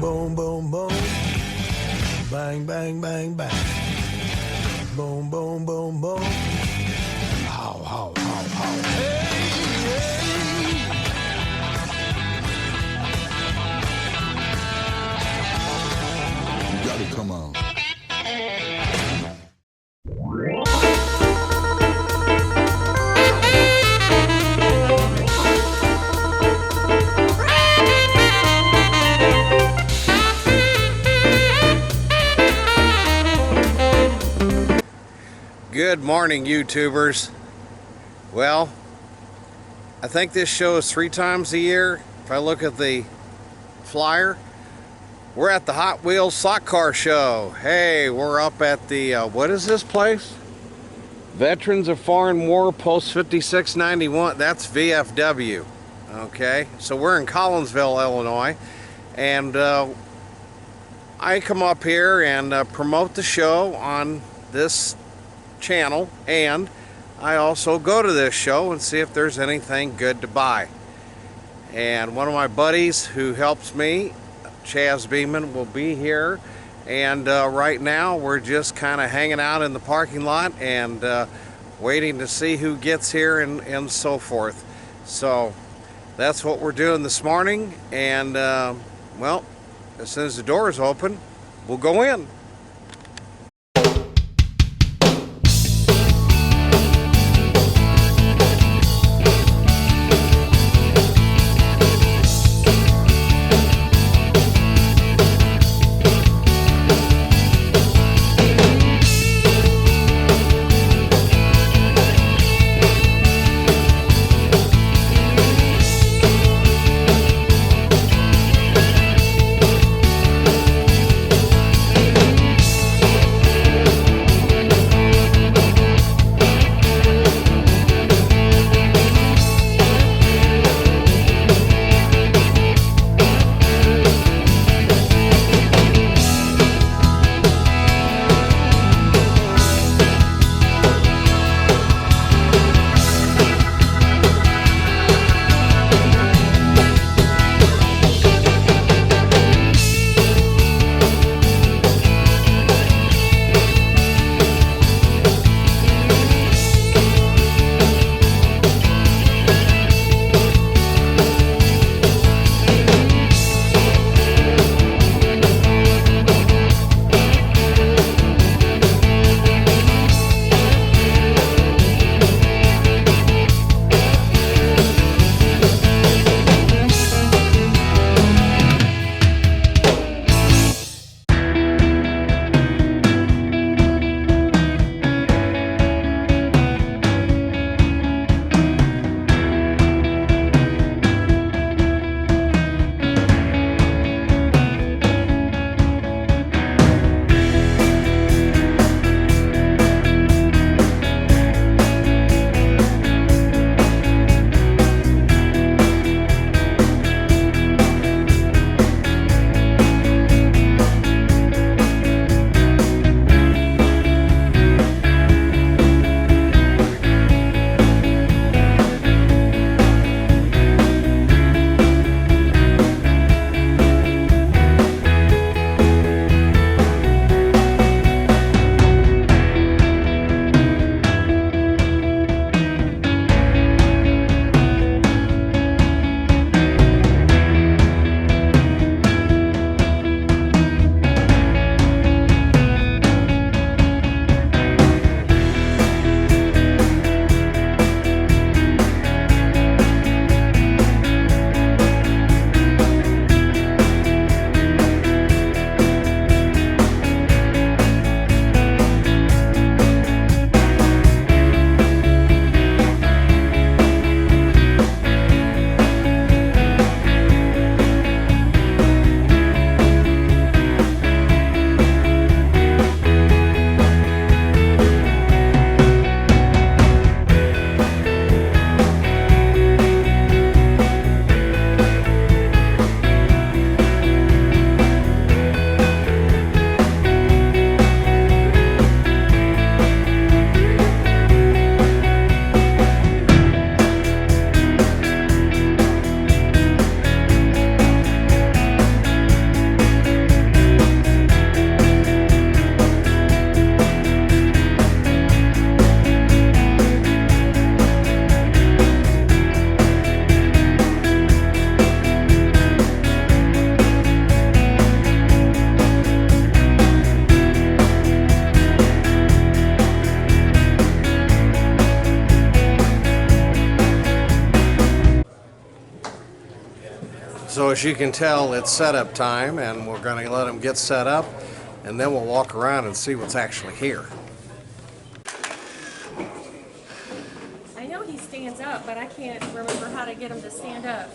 boom, boom, boom. Bang, bang, bang, bang. Boom, boom, boom, boom. How, how, how, how. Hey, hey. You gotta come on. Good morning, YouTubers. Well, I think this show is 3 times a year. If I look at the flyer, we're at the Hot Wheels Sock Car Show. Hey, we're up at the, what is this place? Veterans of Foreign War Post 5691. That's VFW. Okay, so we're in Collinsville, Illinois. And I come up here and promote the show on this channel, and I also go to this show and see if there's anything good to buy. And one of my buddies who helps me, Chaz Beeman, will be here, and right now we're just kind of hanging out in the parking lot and waiting to see who gets here and so forth. So that's what we're doing this morning, and well, as soon as the doors open, we'll go in. So as you can tell, it's setup time, and we're going to let them get set up, and then we'll walk around and see what's actually here. I know he stands up, but I can't remember how to get him to stand up.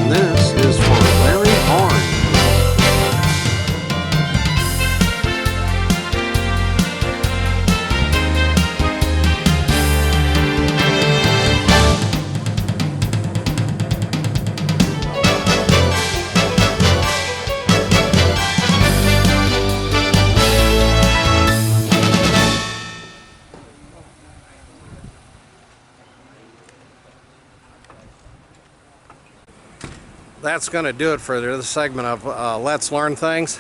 This is for Larry Horn. That's going to do it for this segment of Let's Learn Things.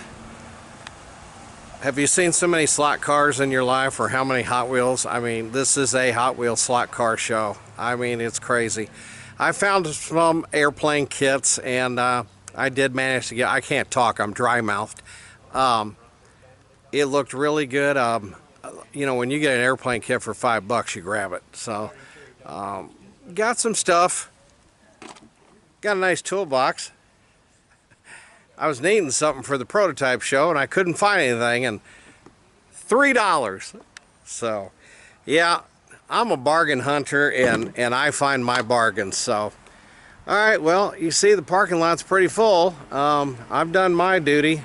Have you seen so many slot cars in your life, or how many Hot Wheels? I mean, this is a Hot Wheels slot car show. I mean, it's crazy. I found some airplane kits, and I did manage to get, I can't talk, I'm dry-mouthed. It looked really good. You know, when you get an airplane kit for $5, you grab it. So, got some stuff. Got a nice toolbox. I was needing something for the prototype show, and I couldn't find anything, and $3. So, yeah, I'm a bargain hunter, and I find my bargains. So, all right, well, you see the parking lot's pretty full. I've done my duty.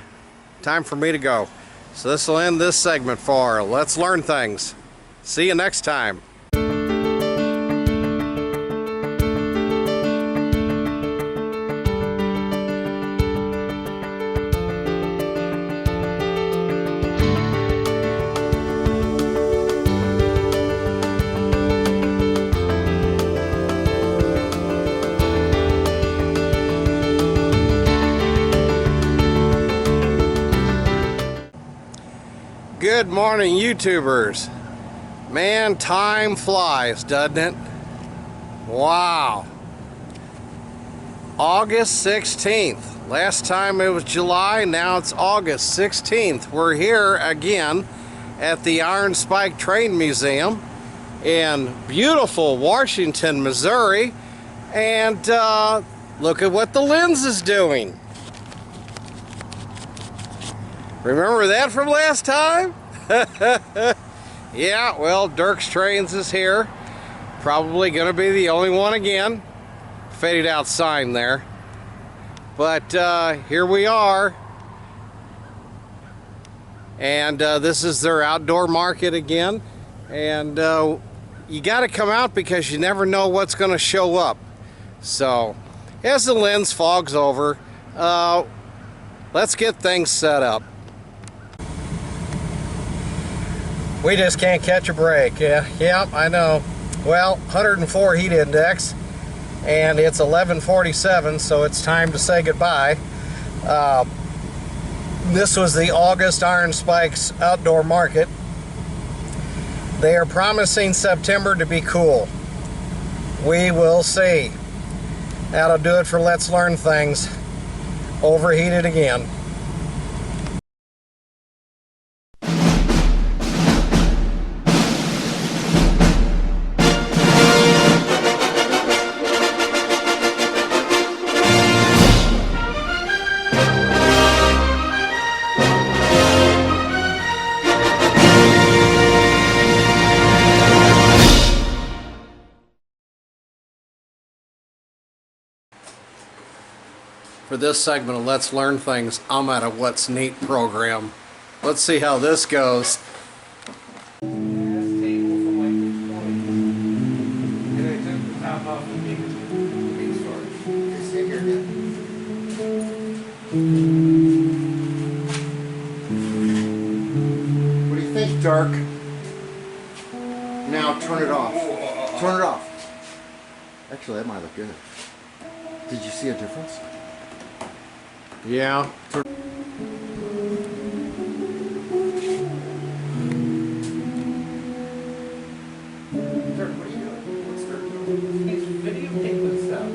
Time for me to go. So this will end this segment for Let's Learn Things. See you next time. Good morning, YouTubers. Man, time flies, doesn't it? Wow. August 16th. Last time it was July, now it's August 16th. We're here again at the Iron Spike Train Museum in beautiful Washington, Missouri. And look at what the lens is doing. Remember that from last time? Yeah, well, Dirk's Trains is here. Probably gonna be the only one again. Faded out sign there. But here we are. And this is their outdoor market again. And you gotta come out because you never know what's gonna show up. So, as the lens fogs over, let's get things set up. We just can't catch a break. Yeah, I know. Well, 104 heat index, and it's 11:47, so it's time to say goodbye. This was the August Iron Spikes outdoor market. They are promising September to be cool. We will see. That'll do it for Let's Learn Things. Overheated again. For this segment of Let's Learn Things, I'm at a What's Neat program. Let's see how this goes. What do you think, Dark? Now turn it off. Turn it off. Actually, that might look good. Did you see a difference? Yeah. Dark, what are you doing? What's Dark doing? He's videotaping stuff.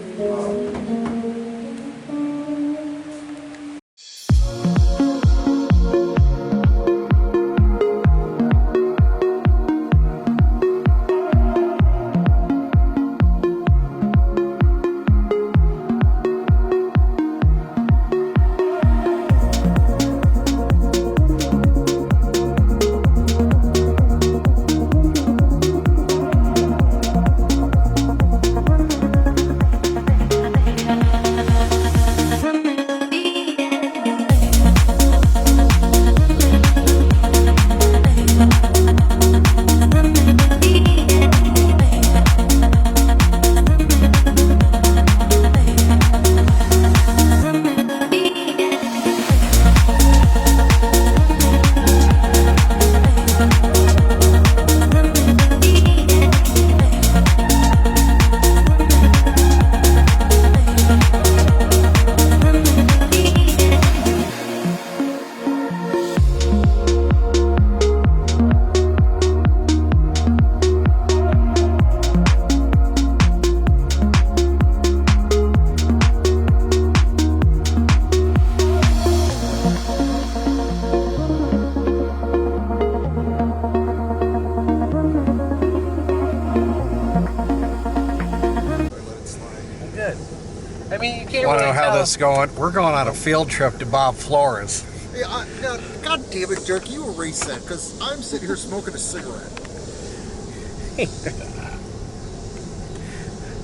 I mean, you can't Want to really know how tell. this is going? We're going on a field trip to Bob Flora's. Yeah, now, God damn it, Dirk, you erase that, because I'm sitting here smoking a cigarette.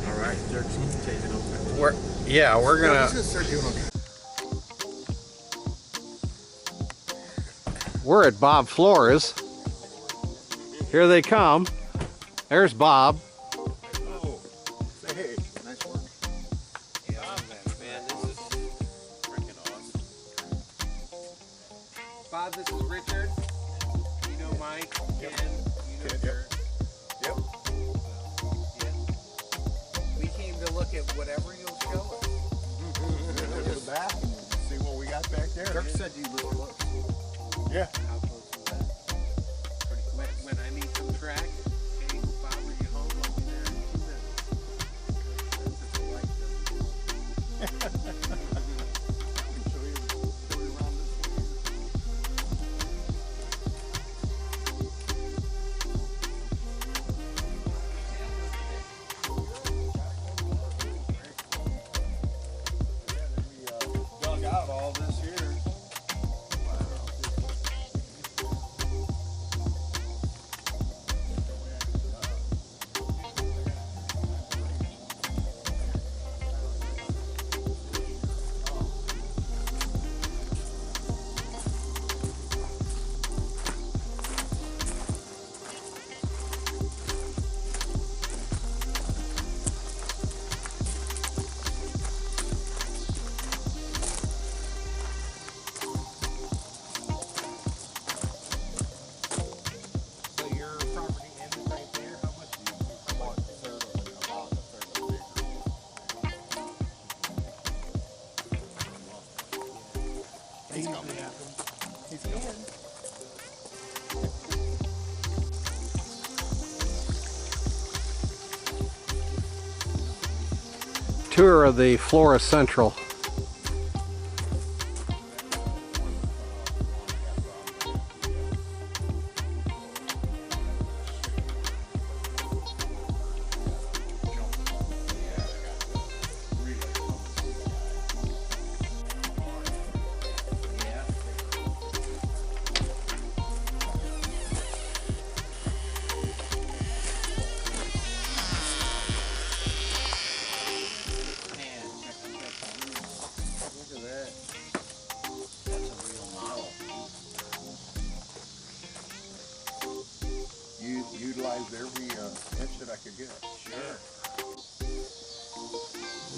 All right, Dirk's taking over. We're Yeah, gonna. he's gonna start doing okay. We're at Bob Flora's. Here they come. There's Bob. Oh, say hey, nice work. Man, this is freaking awesome. Bob, this is Richard. You know Mike, Ken, you know Dirk. Yep. We came to look at whatever you'll show us. Look at the back and see what we got back there. Dirk said you live close. Yeah. How close is that? When I need some track, hey, Bob, are you home? I'll be there in 2 minutes. That's just a light Show you around this way. Dug out all this here. So your property ended right there? How much do you About a third of an acre. He's coming. He's coming. Tour of the Flora Central.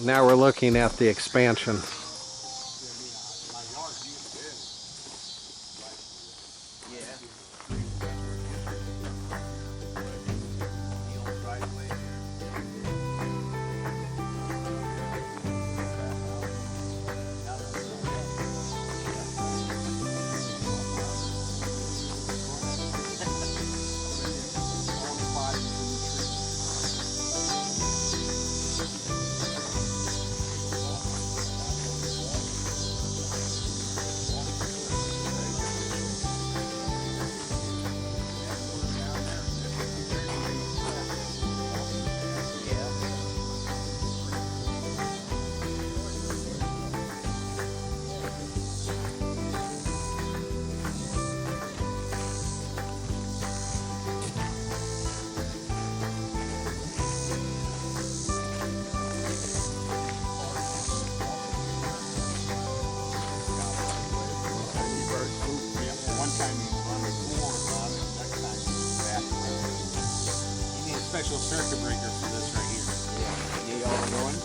Now we're looking at the expansion. Special circuit breaker for this right here. Yeah, all going.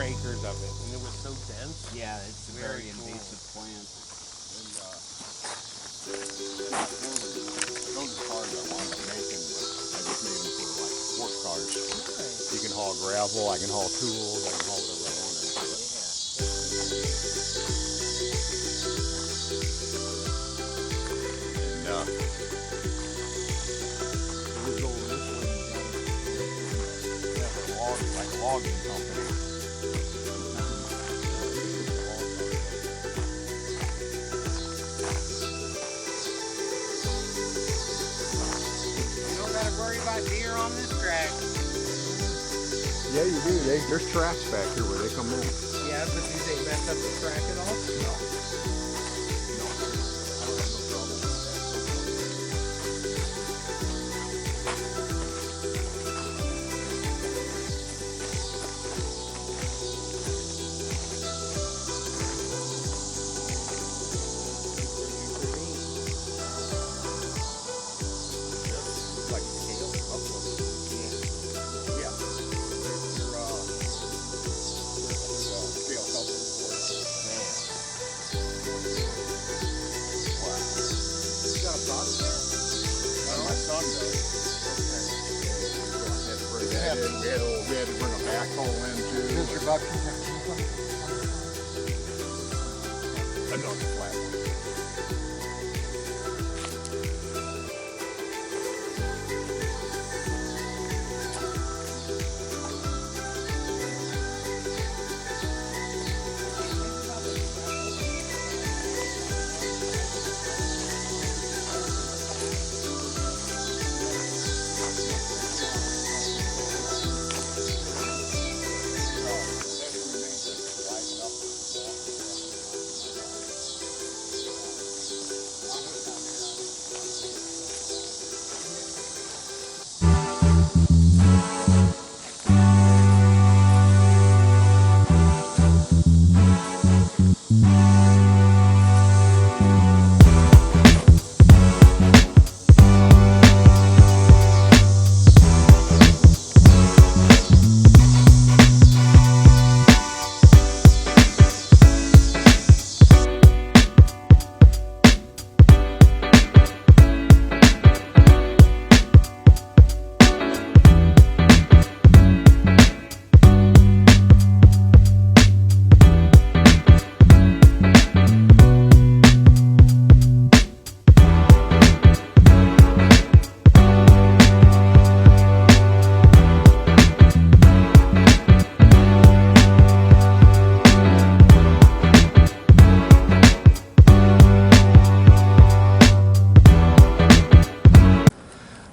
Acres of it, and it was so dense. Yeah, it's a very invasive plant. Those are cars I wound up making, but I just made them for like work cars. You can haul gravel, I can haul tools, I can haul whatever I want into it. And it was over this way, like a logging company. Worry about deer on this track. Yeah, you do. There's tracks back here where they come in. Yeah, but do they mess up the track at all? No. No, I don't have no trouble with we had to bring a backhoe in too. Introduction. Another flat one.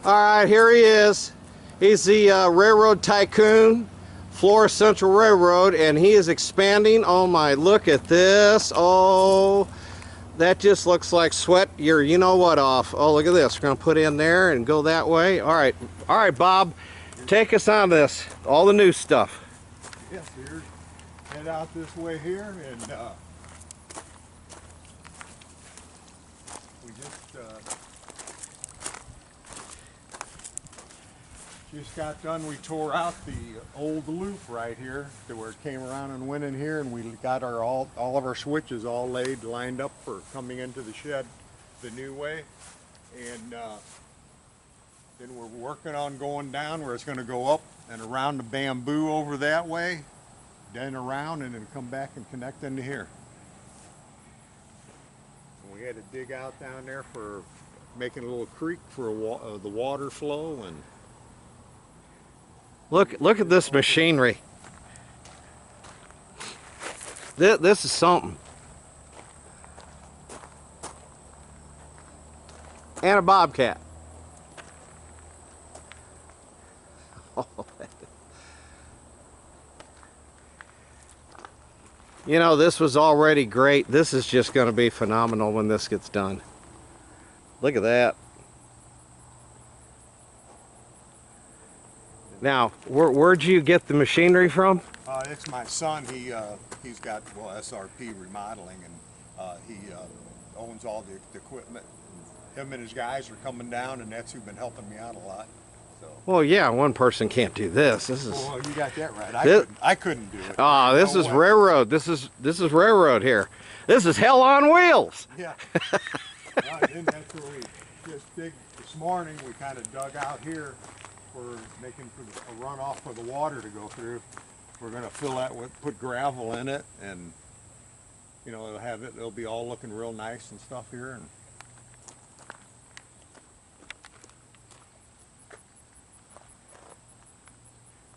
All right, here he is. He's the railroad tycoon, Flora Central Railroad, and he is expanding. Oh my, look at this. Oh, that just looks like sweat your you know what off. Oh, look at this. We're gonna put in there and go that way. All right, Bob, take us on this, all the new stuff. Yes, here. Head out this way here, and we just got done. We tore out the old loop right here to where it came around and went in here, and we got our all of our switches all lined up for coming into the shed the new way. And then we're working on going down where it's going to go up and around the bamboo over that way, then around, and then come back and connect into here. And we had to dig out down there for making a little creek for the water flow. And Look at this machinery. This is something. And a bobcat. You know, this was already great. This is just going to be phenomenal when this gets done. Look at that. Now, where'd you get the machinery from? It's my son. He's got, well, SRP Remodeling, and he owns all the equipment. Him and his guys are coming down, and that's who's been helping me out a lot. So. Well, yeah, one person can't do this. This is. Well, you got that right. I couldn't do it. Ah, this is railroad. This is railroad here. This is hell on wheels. Yeah. Then that's where we just dig. This morning we kind of dug out here for making a runoff for the water to go through. We're going to fill that with, put gravel in it, and you know, it'll be all looking real nice and stuff here. And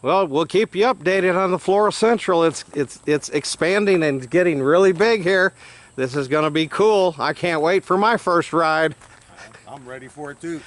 well, we'll keep you updated on the Flora Central. It's expanding and getting really big here. This is going to be cool. I can't wait for my first ride. I'm ready for it too.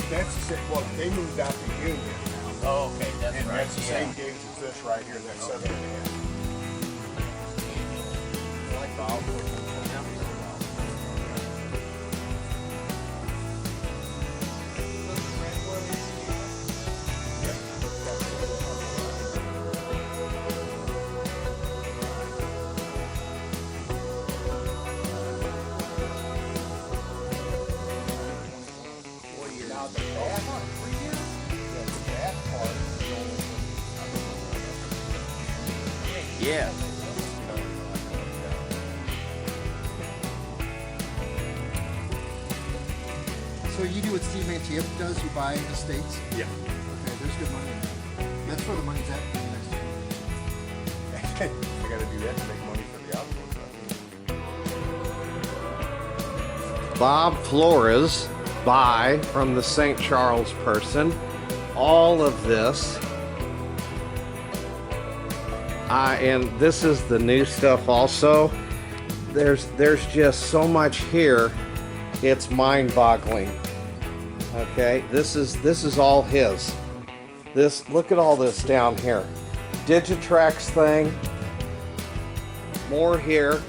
That's it. Well, they moved out to Union now. Oh, okay, that's And right. that's the same gauge as this right here. That's 7.5. Like valve. Yeah. So you do what Steve Mantieff does, you buy in the States? Yeah. Okay, there's good money in that. That's where the money's at. I gotta do that to make money for the outdoor truck. Bob Flores buy from the St. Charles person all of this. And this is the new stuff also. There's just so much here. It's mind-boggling. Okay, this is all his. Look at all this down here. Digitrax thing. More here.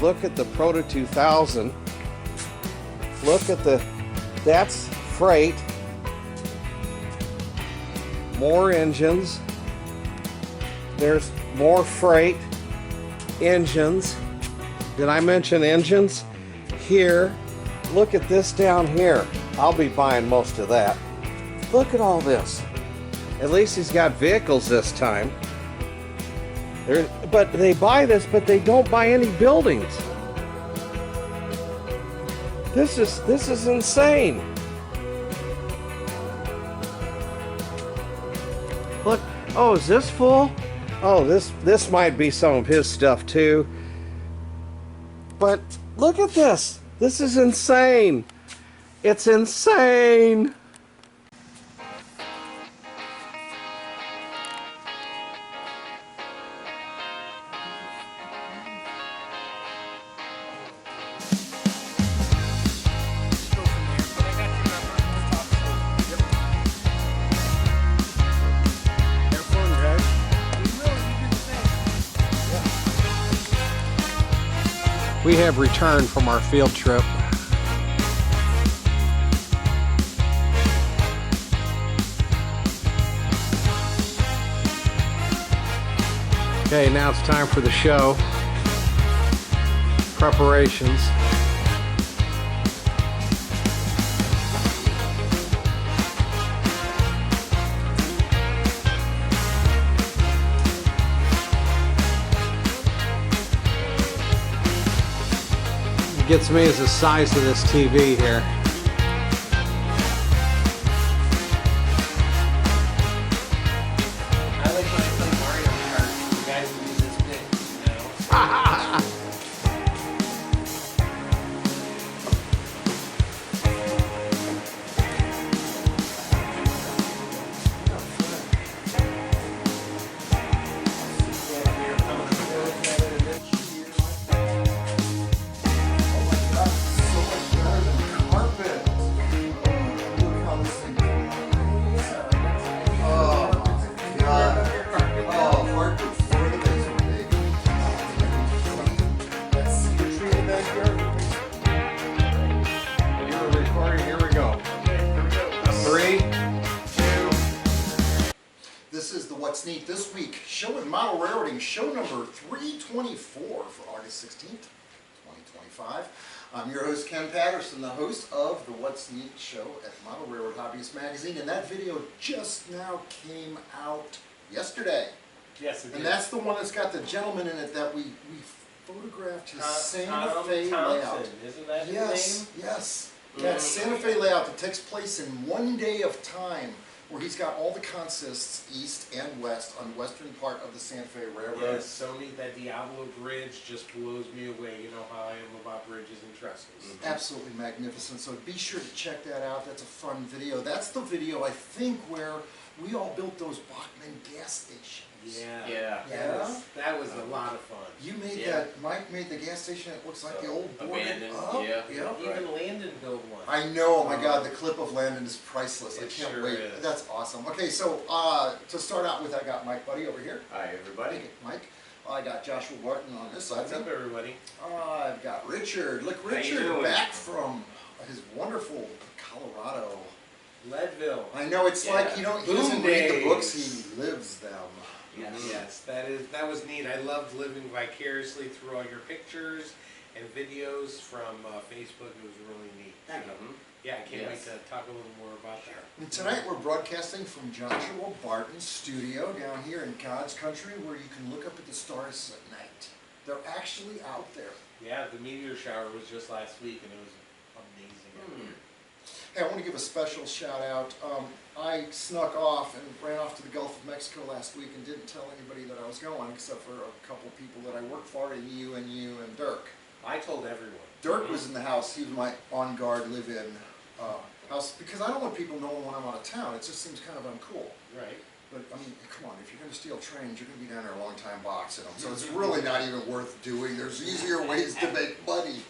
Look at the Proto 2000. Look at that's freight. More engines. There's more freight, engines. Did I mention engines? Here, look at this down here. I'll be buying most of that. Look at all this. At least he's got vehicles this time. But they buy this, but they don't buy any buildings. This is insane. Look, oh, is this full? Oh, this might be some of his stuff too. But look at this. This is insane. It's insane. We have returned from our field trip. Okay, now it's time for the show. Preparations. Gets me is the size of this TV here. I like when I play Mario Kart. The guys who use this big, you know? This is the What's Neat This Week show with Model Railroading, show number 324 for August 16th, 2025. I'm your host, Ken Patterson, the host of the What's Neat show at Model Railroad Hobbyist Magazine, and that video just now came out yesterday. Yes, it And did. that's the one that's got the gentleman in it that we photographed his Santa Tom Fe layout. Thompson, isn't that his Yes, name? yes. Yeah, it's Santa Fe layout that takes place in 1 day of time, where he's got all the consists east and west on the western part of the Santa Fe Railroad. Yes, so neat. That Diablo Bridge just blows me away. You know how I am about bridges and trestles. Absolutely magnificent. So be sure to check that out. That's a fun video. That's the video, I think, where we all built those Bachman gas stations. Yeah. Yeah? That was a lot of fun. You made Yeah. that, Mike made the gas station that looks like the old boarded Abandoned, up. yeah. Even Landon built one. I know, oh my God, the clip of Landon is priceless. I It can't sure wait. is. That's awesome. Okay, so to start out with, I got Mike Buddy over here. Hi, everybody. Thank you, Mike. I got Joshua Barton on this side. What's up, everybody? I've got Richard. Look, you Richard doing? back from his wonderful Colorado. Leadville. I know it's Yeah. like he doesn't Boom read the days. books, he lives them. Yes, that was neat. I loved living vicariously through all your pictures and videos from Facebook. It was really neat. So, yeah, I can't wait Yes. to talk a little more about that. And tonight we're broadcasting from Joshua Barton's studio down here in God's country, where you can look up at the stars at night. They're actually out there. Yeah, the meteor shower was just last week, and it was amazing. Hey, I want to give a special shout out. I snuck off and ran off to the Gulf of Mexico last week and didn't tell anybody that I was going, except for a couple of people that I work for, and you and Dirk. I told everyone. Dirk was in the house. He was my on-guard live-in house, because I don't want people knowing when I'm out of town. It just seems kind of uncool. Right. But, I mean, come on, if you're going to steal trains, you're going to be down there a long time boxing them. So it's really not even worth doing. There's easier ways to make money.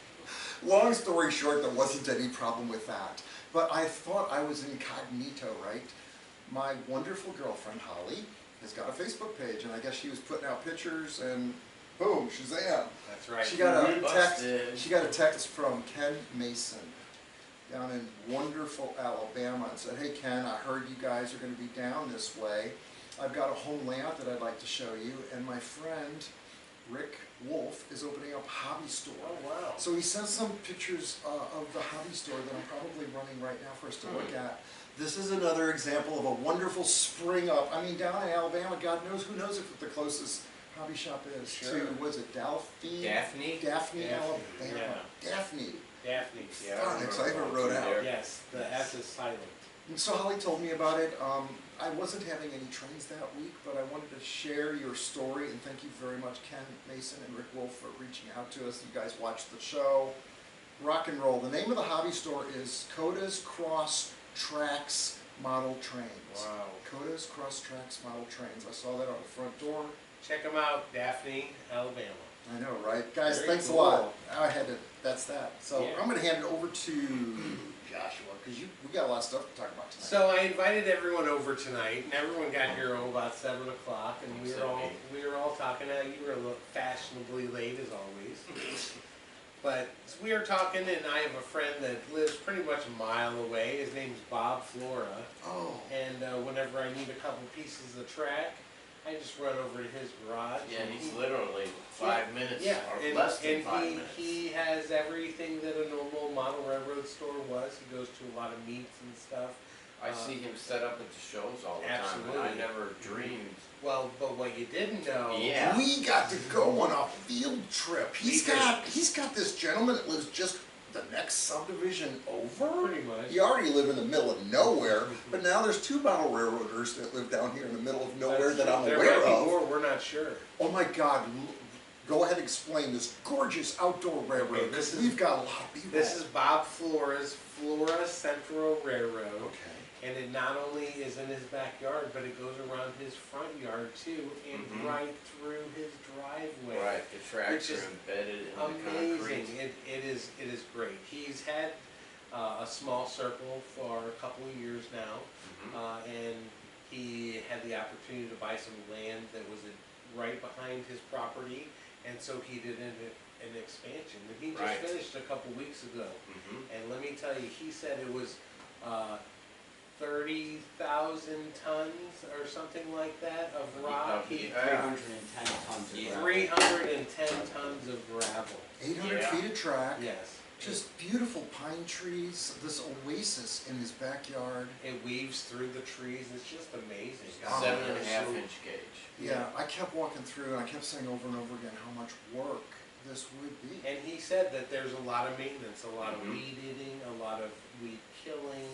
Long story short, there wasn't any problem with that. But I thought I was incognito, right? My wonderful girlfriend, Holly, has got a Facebook page, and I guess she was putting out pictures, and boom, Shazam. That's right. She got a text. Busted. She got a text from Ken Mason down in wonderful Alabama and said, "Hey Ken, I heard you guys are going to be down this way. I've got a home layout that I'd like to show you, and my friend Rick Wolf is opening up a hobby store. Oh, wow. So he sent some pictures of the hobby store that I'm probably running right now for us to look at. This is another example of a wonderful spring up. I mean, down in Alabama, God knows who knows if the closest hobby shop is to, was it Daphne? Daphne, Alabama. Yeah. Daphne. Daphne. Phonics, I even wrote out. Yes, the S is silent. And so Holly told me about it. I wasn't having any trains that week, but I wanted to share your story, and thank you very much, Ken Mason and Rick Wolf, for reaching out to us. You guys watched the show. Rock and roll. The name of the hobby store is Coda's Cross Tracks Model Trains. Wow. Coda's Cross Tracks Model Trains. I saw that on the front door. Check them out, Daphne, Alabama. I know, right? Guys, Very thanks cool. a lot. That's that. So Yeah. I'm going to hand it over to Joshua, because we got a lot of stuff to talk about tonight. So I invited everyone over tonight, and everyone got here about 7 o'clock, and we were all talking. You were a little fashionably late as always, but we were talking, and I have a friend that lives pretty much a mile away. His name's Bob Flora, and whenever I need a couple pieces of track, I just run over to his garage. Yeah, he's literally 5 minutes or and, less than and 5 minutes. he has everything that a normal model railroad store was. He goes to a lot of meets and stuff. I see him set up at the shows all the time, Absolutely. and I never dreamed. Well, but what you didn't know, Yeah. We got to go on a field trip. He's got this gentleman that lives just the next subdivision over. pretty much. You already live in the middle of nowhere, but now there's 2 model railroaders that live down here in the middle of nowhere that I'm there aware might be of. more, we're not sure. Oh my God! Go ahead and explain this gorgeous outdoor railroad. Okay, this is- We've got a lot of people. This is Bob Flora's Flora Central Railroad. Okay. And it not only is in his backyard, but it goes around his front yard too, and right through his driveway. Right, the tracks Which are is embedded in the Amazing. concrete. It is great. He's had a small circle for a couple of years now, and he had the opportunity to buy some land that was right behind his property, and so he did an expansion. And he just finished a couple weeks ago. And let me tell you, he said it was 30,000 tons or something like that of rock. 310 tons of gravel. 310 tons of gravel. 800 feet of track. Yes. Just beautiful pine trees. This oasis in his backyard. It weaves through the trees. It's just amazing. 7.5-inch gauge. Yeah, I kept walking through and I kept saying over and over again how much work this would be. And he said that there's a lot of maintenance, a lot of weed eating, a lot of weed killing.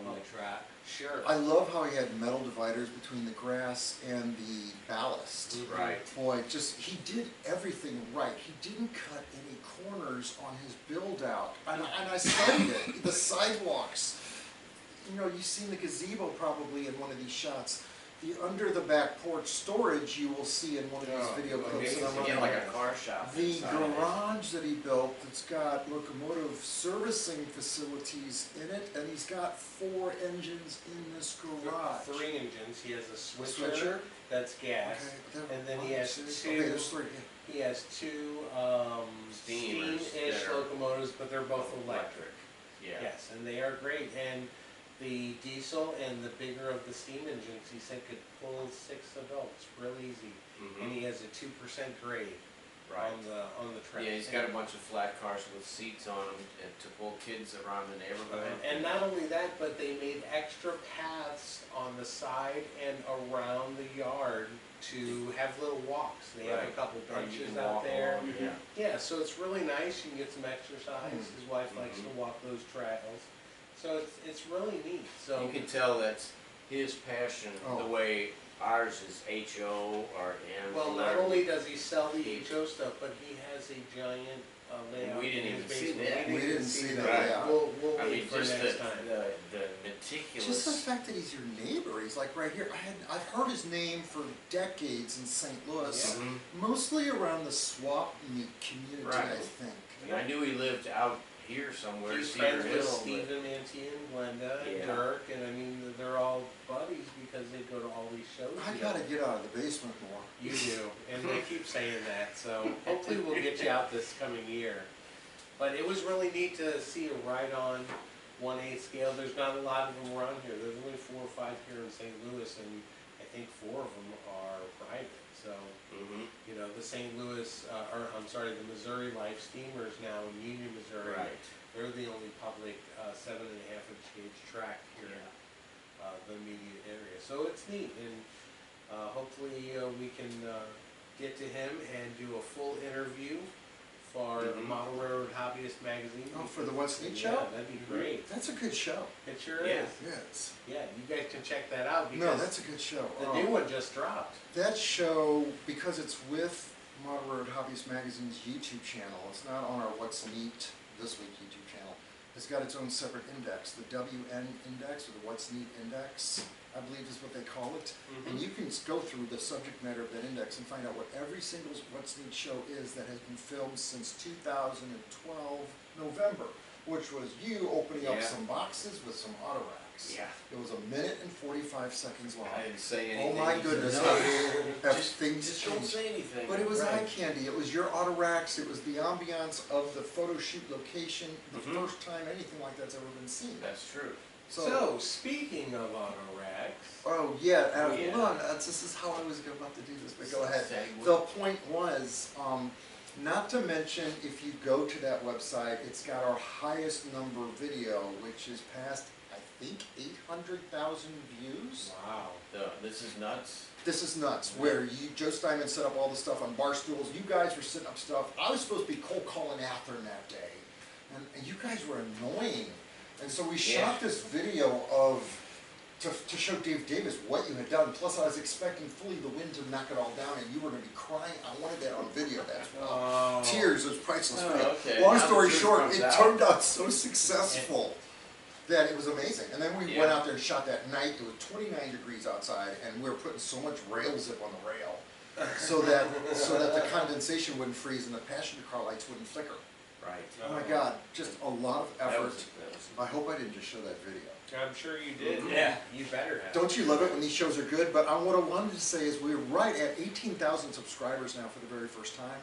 Along the track. Sure. I love how he had metal dividers between the grass and the ballast. Right. Boy, he did everything right. He didn't cut any corners on his build out. And I studied it. The sidewalks. You know, you've seen the gazebo probably in one of these shots. The under the back porch storage you will see in one of these video clips. that I'm Yeah, running like right a now. car shop. The inside it. garage that he built that's got locomotive servicing facilities in it, and he's got 4 engines in this garage. 3 engines. He has a switcher, Switcher? that's gas, Okay, and then he has 2. Okay, there's 3. He has 2 Steamers steam-ish that are locomotives, but they're both electric. Yeah. Yes, and they are great. And the diesel and the bigger of the steam engines, he said, could pull 6 adults real easy. And he has a 2% grade on the track. Yeah, he's got a bunch of flat cars with seats on them to pull kids around the neighborhood. And not only that, but they made extra paths on the side and around the yard to have little walks. They have a couple benches out there. Yeah, so it's really nice. You can get some exercise. His wife likes to walk those trails. So it's really neat. So You can tell that's his passion, the way ours is HO or M. well, not only does he sell the HO stuff, but he has a giant layout. We didn't in even his see basement. that. We didn't see that Right. layout. We'll I wait mean, for just next time. the meticulous. Just the fact that he's your neighbor, he's like right here. I've heard his name for decades in St. Louis, mostly around the swap meet community, I think. And I knew he lived out here somewhere. He's Cedar friends with Hill, Stephen Manti and Glenda and Dirk, and I mean, they're all buddies because they go to all these shows. I gotta get out of the basement more. You do, and they keep saying that, so hopefully we'll get you out this coming year. But it was really neat to see a ride-on 1/8 scale. There's not a lot of them around here. There's only 4 or 5 here in St. Louis, and I think 4 of them are private. So, Mm-hmm. you know, the St. Louis, the Missouri Life Steamers now in Union, Missouri. Right. They're the only public 7.5-inch gauge track here in the immediate area. So it's neat, and hopefully we can get to him and do a full interview for Model Railroad Hobbyist magazine. Oh, for the What's Neat Yeah, show? that'd be great. That's a good show. It sure Yeah. is. Yes. Yeah, you guys can check that out No, because that's a good show. the new one just dropped. That show, because it's with Model Road Hobbyist Magazine's YouTube channel, it's not on our What's Neat This Week YouTube channel. It's got its own separate index, the WN index, or the What's Neat index, I believe is what they call it. And you can go through the subject matter of that index and find out what every single What's Neat show is that has been filmed since 2012 November, which was you opening up Yeah. some boxes with some autoracks. Yeah. It was 1 minute and 45 seconds long. I didn't say Oh anything. my He said, goodness, "No, have just, things just don't changed?" say anything. But it was Right. eye candy. It was your autoracks. It was the ambiance of the photo shoot location. The first time anything like that's ever been seen. That's true. So, speaking of auto racks, Oh yeah, Oh, yeah. hold on. This is how I was about to do this. But go ahead. Segue. The point was, not to mention, if you go to that website, it's got our highest number video, which is past, I think, 800,000 views. wow. This is nuts. This is nuts, where Joe Steinman set up all the stuff on bar stools. You guys were setting up stuff. I was supposed to be cold calling Athearn that day, and you guys were annoying. And so we shot this video to show Dave Davis what you had done. Plus, I was expecting fully the wind to knock it all down, and you were going to be crying. I wanted that on video. That's Oh. tears. It was priceless. Oh, video. okay. Long Now the story truth short, comes it out. turned out so successful that it was amazing. And then we Yeah. went out there and shot that night. It was 29 degrees outside, and we were putting so much rail zip on the rail so that the condensation wouldn't freeze and the passenger car lights wouldn't flicker. Right. Oh my God, just a lot of That effort. was I hope I didn't just show that video. I'm sure you did. Yeah. You better have. Don't you love it when these shows are good? But what I wanted to say is we're right at 18,000 subscribers now for the very first time.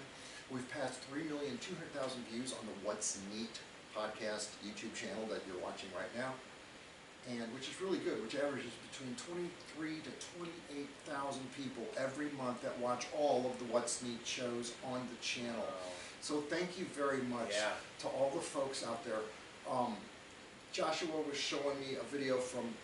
We've passed 3,200,000 views on the What's Neat podcast YouTube channel that you're watching right now, and which is really good, which averages between 23 to 28,000 people every month that watch all of the What's Neat shows on the channel. So thank you very much Yeah. to all the folks out there. Joshua was showing me a video from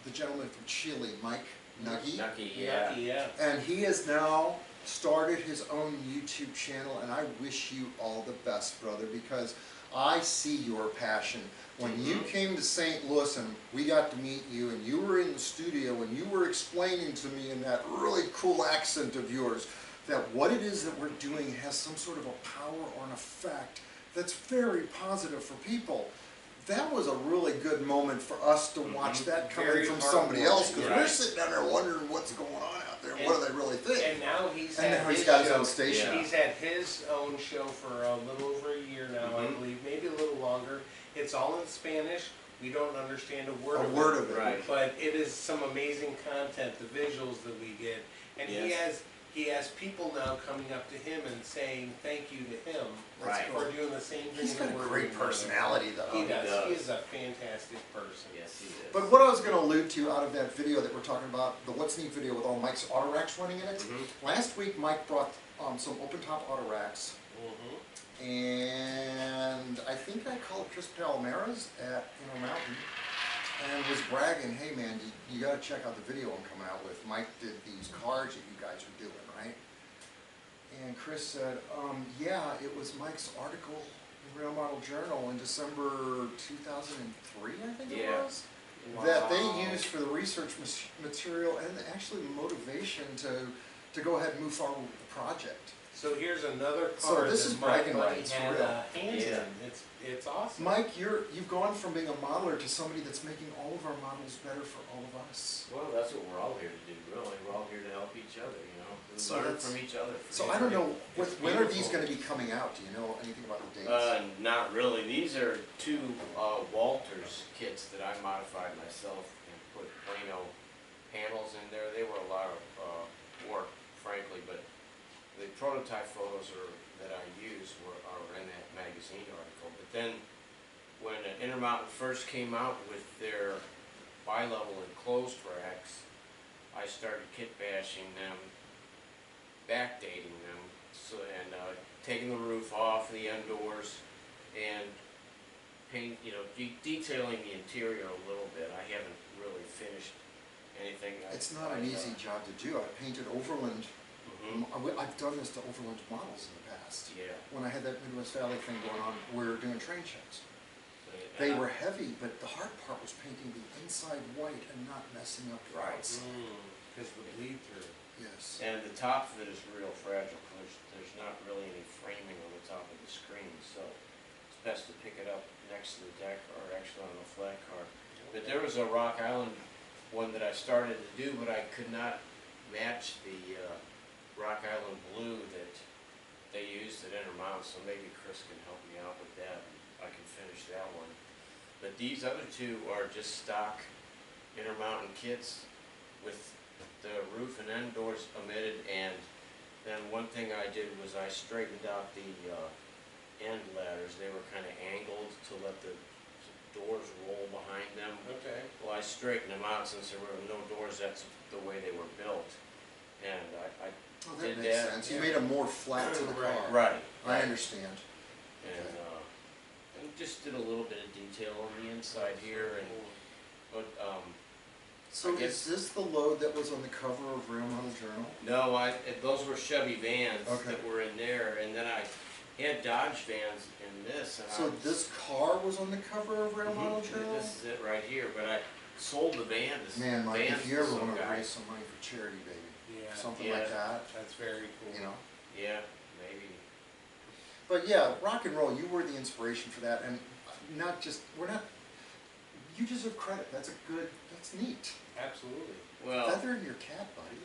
the gentleman from Chile, Mike Nuggy. Nucky, yeah. Yeah. And he has now started his own YouTube channel, and I wish you all the best, brother, because I see your passion. When you came to St. Louis and we got to meet you, and you were in the studio and you were explaining to me in that really cool accent of yours that what it is that we're doing has some sort of a power or an effect that's very positive for people. That was a really good moment for us to watch that coming Very from somebody else, because Right. we're sitting down there wondering what's going on out there, and what do they really think? And now he's And had now he's his got his show. own station. He's had his own show for a little over a year now, I believe, maybe a little longer. It's all in Spanish. We don't understand a word of it. Right. But it is some amazing content, the visuals that we get. And he has people now coming up to him and saying thank you to him Right. for doing the same thing. He's got a that we're great doing. personality, though. He does. does. He is a fantastic person. Yes, he is. But what I was going to allude to out of that video that we're talking about, the What's Neat video with all Mike's auto racks running in it, last week Mike brought some open top auto racks, and I think I called Chris Palmera's at Mountain and was bragging, hey man, you got to check out the video I'm coming out with. Mike did these cars that you guys are doing, right? And Chris said, yeah, it was Mike's article in Rail Model Journal in December 2003, I think it Yeah. was, that they used for the research material and actually motivation to go ahead and move forward with the project. So here's another So card this that is my bragging buddy rights, had for real. a hand Yeah. in. It's awesome. Mike, you've gone from being a modeler to somebody that's making all of our models better for all of us. Well, that's what we're all here to do, really. We're all here to help each other, you know. We So learn that's- from each other. So I don't know, It's when are these beautiful. going to be coming out? Do you know anything about the dates? Not really. These are two Walters kits that I modified myself and put Plano panels in there. They were a lot of work, frankly, but the prototype photos that I used are in that magazine article. But then when Intermountain first came out with their bi-level enclosed racks, I started kit bashing them, backdating them, so, and taking the roof off, the end doors, and paint, detailing the interior a little bit. I haven't really finished anything. It's not an easy job to do. I painted Overland. Mhm. I've done this to Overland models in the past. Yeah. When I had that Midwest Valley thing going on, we were doing train checks. And They I- were heavy, but the hard part was painting the inside white and not messing up the Right. outside. Because the bleed through. Yes. And the top of it is real fragile, because there's not really any framing on the top of the screen, so it's best to pick it up next to the deck or actually on a flat car. But there was a Rock Island one that I started to do, but I could not match the Rock Island blue that they used at Intermount, so maybe Chris can help me out with that. I can finish that one. But these other two are just stock Intermountain kits with the roof and end doors omitted, and then one thing I did was I straightened out the end ladders. They were kind of angled to let the doors roll behind them. Okay. Well, I straightened them out since there were no doors. That's the way they were built, and I Oh, did that makes that. sense. You made them more flat to the Right. car. Right. I understand. And just did a little bit of detail on the inside here, and but So I guess- is this the load that was on the cover of Rail Model Journal? no, those were Chevy vans Okay. that were in there, and then I had Dodge vans in this. And So this car was on the cover of Rail Model Mhm. Journal? This is it right here, but I sold the vans. Man, Mike, vans if you to ever some want to guy. raise some money for charity, baby, Yeah. something Yeah. like that, That's very cool. you know? Yeah, maybe. But yeah, rock and roll, you were the inspiration for that, and you deserve credit, that's neat. Absolutely. Well, Feather in your cap, buddy.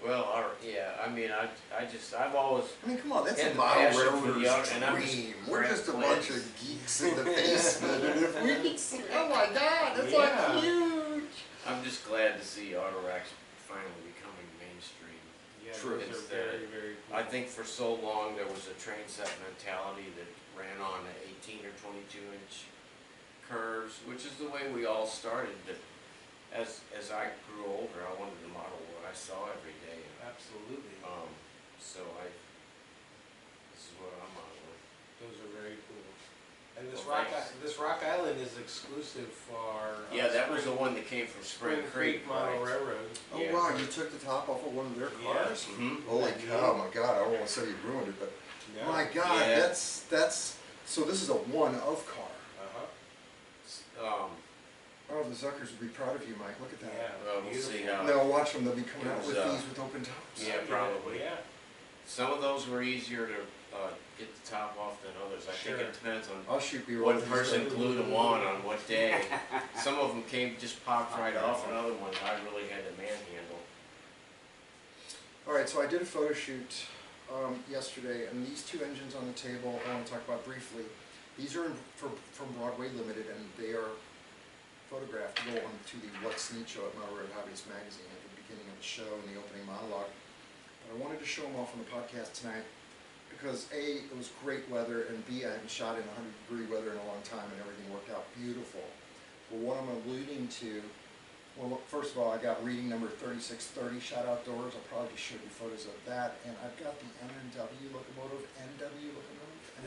well, yeah. I mean, I've always. I mean, come on, that's And a the model passion for the railroader's art, and I'm just dream. We're just a crap bunch plans. of geeks in the basement, and if we could see, oh my God, that's Yeah. like huge. I'm just glad to see auto racks finally becoming mainstream. Yeah, True. those are It's very, very cool. I think for so long there was a train set mentality that ran on 18 or 22-inch curves, which is the way we all started. But as I grew older, I wanted to model what I saw every day. Absolutely. So this is what I'm modeling. Those are very cool. And this Well, thanks. this Rock Island is exclusive for. Yeah, that was the Spring- one that came from Spring Creek, Model right? Railroad. Oh Yeah. wow, you took the top off of one of their Yeah. cars? Mhm. Holy cow, my God, I don't want to say you ruined it, but Yeah. my God, Yeah. that's, so this is a one-of car. Uh-huh. Oh, the Zuckers would be proud of you, Mike, look at Yeah. that. Well, we'll see how. Now watch them, they'll be coming It out was, with these with open tops. Yeah, probably. Yeah. Some of those were easier to get the top off than others. I think Sure. it depends on I'll shoot you. what person glued them on what day. Some of them just popped right off, and other ones I really had to manhandle. All right, so I did a photo shoot yesterday, and these two engines on the table I want to talk about briefly. These are from Broadway Limited, and they are photographed to go on to the What's Neat show at Motor Road Hobbies magazine at the beginning of the show and the opening monologue. But I wanted to show them off on the podcast tonight because A, it was great weather, and B, I hadn't shot in 100-degree weather in a long time, and everything worked out beautiful. But what I'm alluding to, well, look, first of all, I got reading number 3630 shot outdoors. I'll probably just show you photos of that. And I've got the NW locomotive,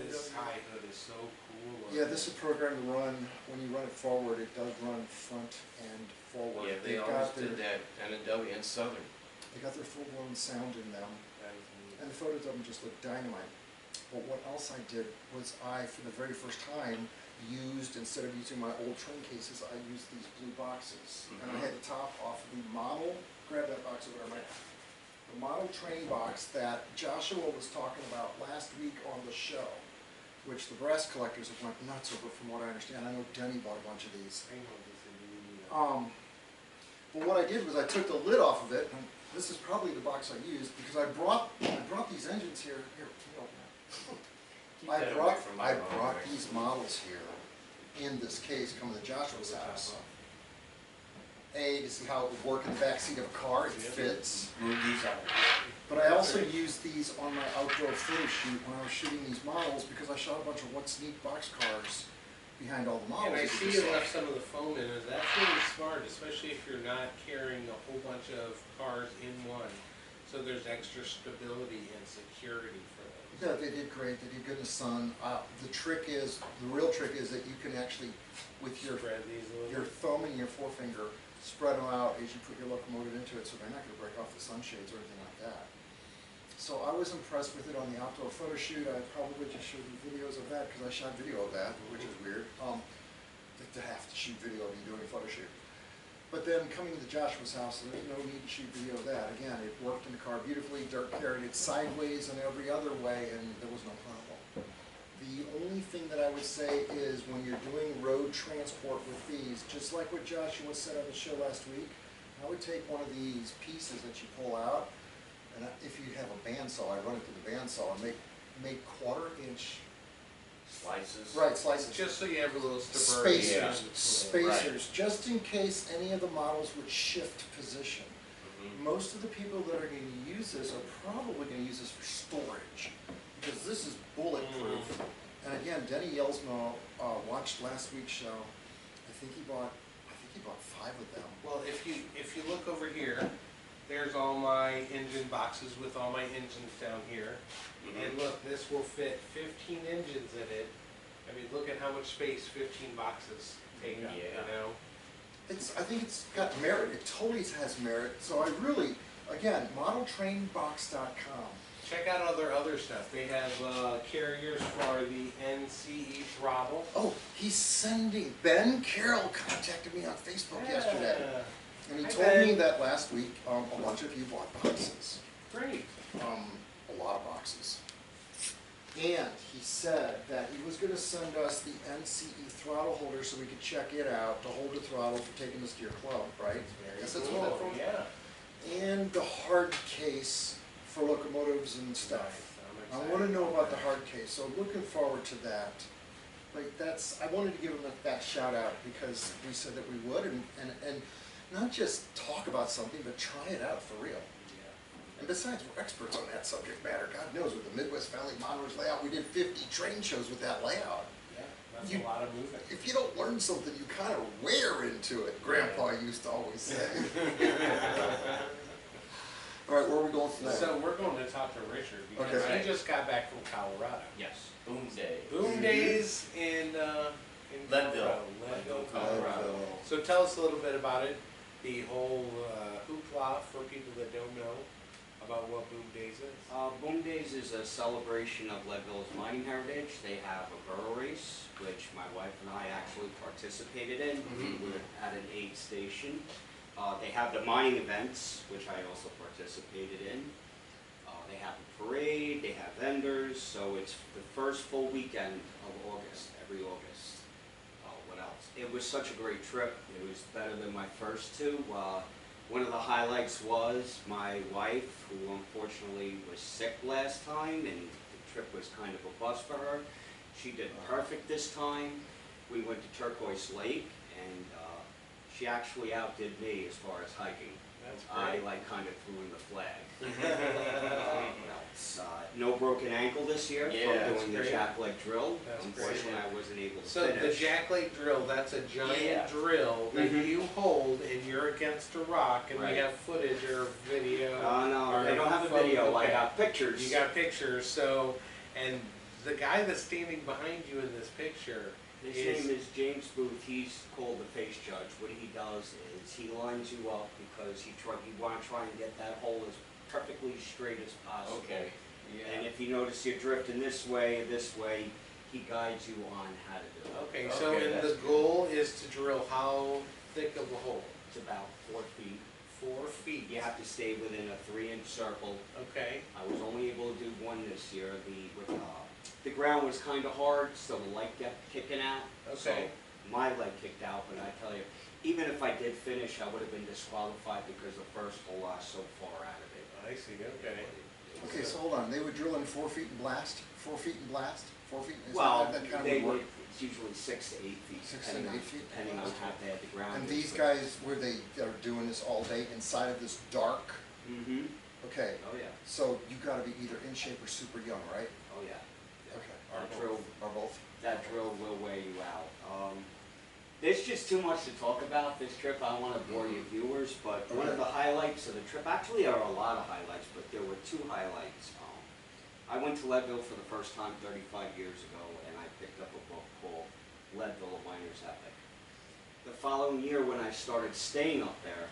This high hood is so cool. Yeah, this is programmed to run, when you run it forward, it does run front and forward. Yeah, they They've always got did their, that. N&W and Southern. they got their full-blown sound in them. That is neat. And the photos of them just look dynamite. But what else I did was I, for the very first time, instead of using my old train cases, I used these blue boxes. And I had the top off of the model, grab that box over there, Mike. The model train box that Joshua was talking about last week on the show, which the brass collectors have went nuts over from what I understand. I know Denny bought a bunch of these. I know this is neat. But what I did was I took the lid off of it, and this is probably the box I used, because I brought these engines here. Here, can you open that? Keep that away from my I phone, brought Rick. these models here in this case coming to Joshua's house. A, to see how it would work in the back seat of a car, it fits. Move these out. But I also used these on my outdoor photo shoot when I was shooting these models because I shot a bunch of What's Neat box cars behind all the models. And I you see can you decide. left some of the foam in, and that's really smart, especially if you're not carrying a whole bunch of cars in one. So there's extra stability and security for those. Yeah, they did great. They did good in the sun. The real trick is that you can actually, with your Spread these a little bit. thumb and your forefinger, spread them out as you put your locomotive into it, so they're not going to break off the sunshades or anything like that. So I was impressed with it on the outdoor photo shoot. I probably just showed you videos of that because I shot video of that, which is weird. To have to shoot video of you doing a photo shoot. But then coming to Joshua's house, there's no need to shoot video of that. Again, it worked in the car beautifully. Dirk carried it sideways and every other way, and there was no problem. The only thing that I would say is when you're doing road transport with these, just like what Joshua said on the show last week, I would take one of these pieces that you pull out, and if you have a bandsaw, I run it through the bandsaw and make 1/4 inch Slices. slices. Just so you have a little stability. Spacers, just in case any of the models would shift position. Mhm. Most of the people that are going to use this are probably going to use this for storage, because this is bulletproof. And again, Denny Yelsmo watched last week's show. I think he bought 5 of them. Well, if you look over here, there's all my engine boxes with all my engines down here. And look, this will fit 15 engines in it. I mean, look at how much space 15 boxes take up, Yeah. you know? I think it's got merit. It totally has merit. So I really, again, modeltrainbox.com. Check out other stuff. They have carriers for the NCE throttle. Oh, he's sending. Ben Carroll contacted me on Facebook yesterday. Yeah. And he Hi, told Ben. me that last week a bunch of you bought boxes. Great. A lot of boxes. And he said that he was going to send us the NCE throttle holder so we could check it out to hold the throttle for taking this to your club, right? I guess that's what Cool, that yeah. And the hard case for locomotives and stuff. I want to know about the hard case, so I'm looking forward to that. Like I wanted to give him that shout out because we said that we would, and not just talk about something, but try it out for real. And besides, we're experts on that subject matter. God knows, with the Midwest Valley Modelers layout, we did 50 train shows with that layout. Yeah, that's You- a lot of movement. If you don't learn something, you kind of wear into it, Grandpa used to always say. All right, where are we going from there? So we're going to talk to Richard because Okay. he just got back from Colorado. Yes. Boom day. Boom days in Leadville. Leadville, Colorado. Colorado. So tell us a little bit about it, the whole hoopla for people that don't know about what Boom Days is. Boom Days is a celebration of Leadville's mining heritage. They have a burro race, which my wife and I actually participated in. We were at an aid station. They have the mining events, which I also participated in. They have a parade, they have vendors, so it's the first full weekend of August, every August. What else? It was such a great trip. It was better than my first two. One of the highlights was my wife, who unfortunately was sick last time, and the trip was kind of a bust for her. She did perfect this time. We went to Turquoise Lake, and she actually outdid me as far as hiking. That's I great. kind of threw in the flag. No broken ankle this year Yeah, from that's doing the great. jackleg drill. That's great. Unfortunately, I wasn't able to So the finish. jackleg drill, that's a giant Yeah. drill that Mhm. you hold and you're against a rock and Right. we have footage or video. No, or they don't have a photo. video. I Okay. got pictures. You got pictures, so, and the guy that's standing behind you in this picture His is, name is James Booth. He's called the face judge. What he does is he lines you up because he want to try and get that hole as perfectly straight as possible. Okay. And if you notice you're drifting this way, he guides you on how to do it. okay, so Okay, and that's the good. goal is to drill how thick of a hole? It's about 4 feet. 4 feet. You have to stay within a 3-inch circle. Okay, I was only able to do one this year. The ground was kind of hard, so the leg kept kicking out. Okay. So my leg kicked out, but I tell you, even if I did finish, I would have been disqualified because the first hole I was so far out of it. I see, okay. Okay, so hold on. They would drill in 4 feet and blast? 4 feet and blast? 4 feet? Is Well, that kind they of would, work? it's usually 6 to 8 feet. 6 depending and on- 8 feet? Depending on how bad the ground is. And these guys, they're doing this all day inside of this dark? Mm-hmm. Okay, Oh, yeah. so you gotta be either in shape or super young, right? Oh, yeah. Okay. That drill, Or both? that drill will wear you out. There's just too much to talk about this trip. I don't want to bore you viewers, but one of the highlights of the trip, actually there are a lot of highlights, but there were two highlights. I went to Leadville for the first time 35 years ago, and I picked up a book called Leadville, A Miner's Epic. The following year, when I started staying up there,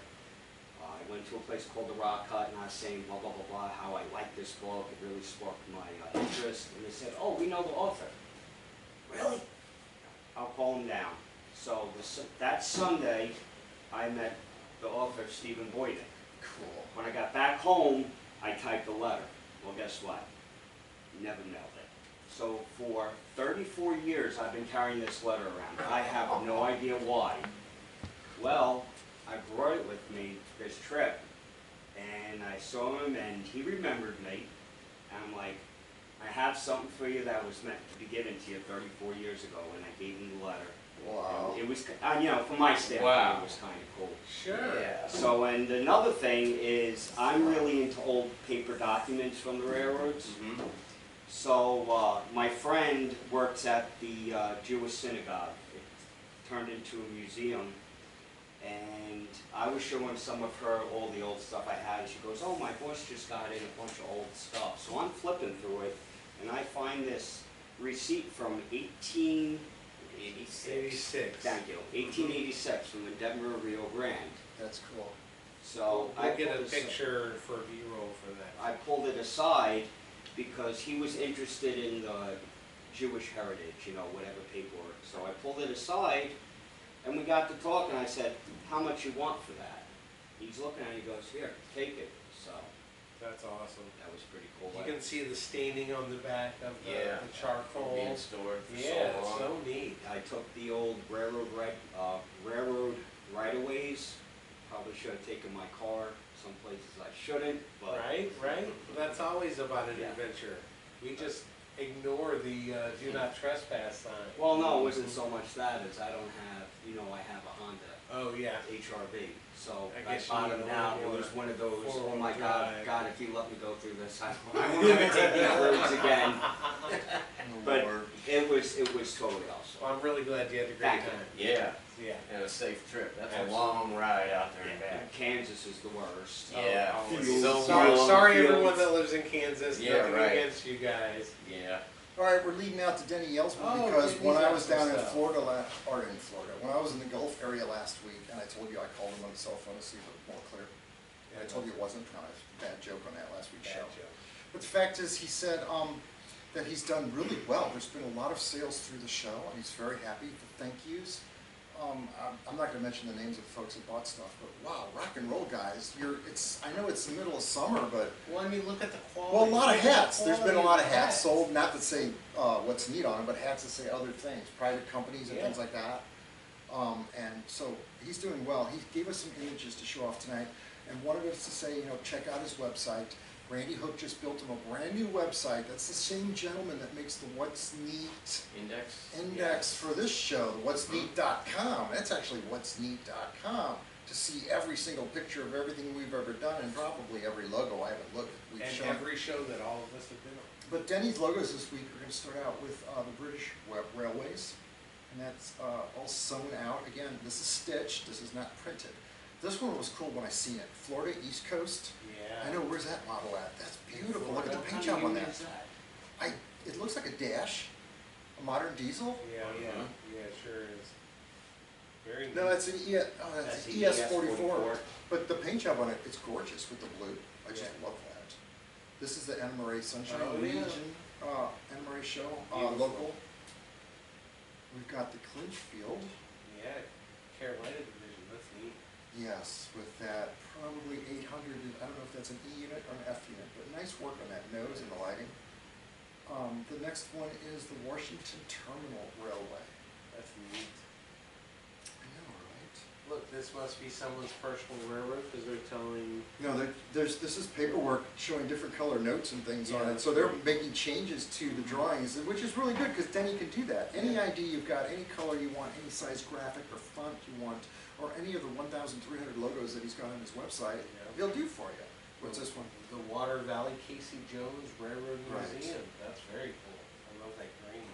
I went to a place called the Rock Hut, and I was saying blah, blah, blah, blah, how I liked this book. It really sparked my interest. And they said, oh, we know the author. Really? I'll call him down. So that Sunday, I met the author, Stephen Boyden. Cool. When I got back home, I typed a letter. Well, guess what? Never mailed it. So for 34 years, I've been carrying this letter around. I have no idea why. Well, I brought it with me this trip, and I saw him, and he remembered me. And I'm like, I have something for you that was meant to be given to you 34 years ago, and I gave him the letter. Wow. It was, you know, from my standpoint, it was kind of cool. Sure. Yeah. So, and another thing is, I'm really into old paper documents from the railroads. Mm-hmm. So, my friend works at the Jewish synagogue. It turned into a museum, and I was showing some of her all the old stuff I had, and she goes, oh, my boss just got in a bunch of old stuff. So I'm flipping through it, and I find this receipt from 1886. 86. Thank you. 1886 from the Denver Rio Grande. That's cool. So We'll I get a pulled this- picture for B-roll for that. I pulled it aside because he was interested in the Jewish heritage, you know, whatever paperwork. So I pulled it aside, and we got to talk, and I said, how much you want for that? He's looking at it, he goes, here, take it. So That's awesome. that was pretty cool. You can see the staining on the back of the, Yeah. the charcoal. Being stored for Yeah, so long. so neat. I took the old railroad right-of-ways. Probably should have taken my car. Some places I shouldn't, but Right, right? That's always about an Yeah. adventure. We just ignore the do not trespass sign. well, no, it wasn't so much that as I don't have, you know, I have a Honda Oh, yeah. HRV. So I I guess you bottomed need a out. It little was one of those, oh four-wheel my God, drive. God, if you let me go through this, I won't never take these roads again. But it was totally awesome. Well, I'm really glad you had a great Thank you. time. Yeah, Yeah. and a safe trip. That's Absolutely. a long ride out there and back. And Kansas is the worst. Yeah. Oh, It's it's so Sorry, long. sorry fields. everyone that lives in Kansas. Yeah, Nothing right. against you guys. Yeah. All right, we're leading out to Denny Yelsman Oh, because Denny's when I got was some down in stuff. Florida, when I was in the Gulf area last week, and I told you I called him on the cell phone to see if it was more clear. And I told you it wasn't. No, it was a bad joke on that last week's Bad show. joke. But the fact is, he said that he's done really well. There's been a lot of sales through the show, and he's very happy. The thank yous. I'm not going to mention the names of folks that bought stuff, but wow, rock and roll guys! I know it's the middle of summer, but Well, I mean, look at the quality. well, a lot of Look at the hats. There's been a lot of quality hats sold, not to say what's neat on them, but hats that say other things, private companies and Yeah. things like that. And so he's doing well. He gave us some images to show off tonight and wanted us to say, you know, check out his website. Randy Hook just built him a brand new website. That's the same gentleman that makes the What's Neat index for this show, the what'sneat.com. That's actually what'sneat.com to see every single picture of everything we've ever done and probably every logo. I haven't looked. We've And shown. every show that all of us have been on. But Denny's logos this week are going to start out with the British Railways, and that's all sewn out. Again, this is stitched. This is not printed. This one was cool when I seen it. Florida East Coast. Yeah. I know, where's that model at? That's beautiful. Look at the What paint kind of job on unit that. is that? It looks like a dash, a modern diesel. Yeah, yeah, it sure is. Very neat. No, that's an that's an the ES44. But the paint job on it, it's gorgeous with the blue. I just Yeah. love that. This is the Anna Marie Sunshine Oh, yeah. Region Anna Marie show, Beautiful. local. We've got the clinch field. Yeah, Carolina division, that's neat. Yes, with that probably 800, I don't know if that's an E unit or an F unit, but nice work on that nose and the lighting. The next one is the Washington Terminal Railway. That's neat. I know, right? Look, this must be someone's personal railroad because they're telling. This is paperwork showing different color notes and things on Yeah. it. So they're making changes to the drawings, which is really good because Denny can do that. Any Yeah. ID you've got, any color you want, any size graphic or font you want, or any of the 1,300 logos that he's got on his website, Yeah. he'll do for you. What's this one? The Water Valley Casey Jones Railroad Right. Museum. That's very cool. I love that green.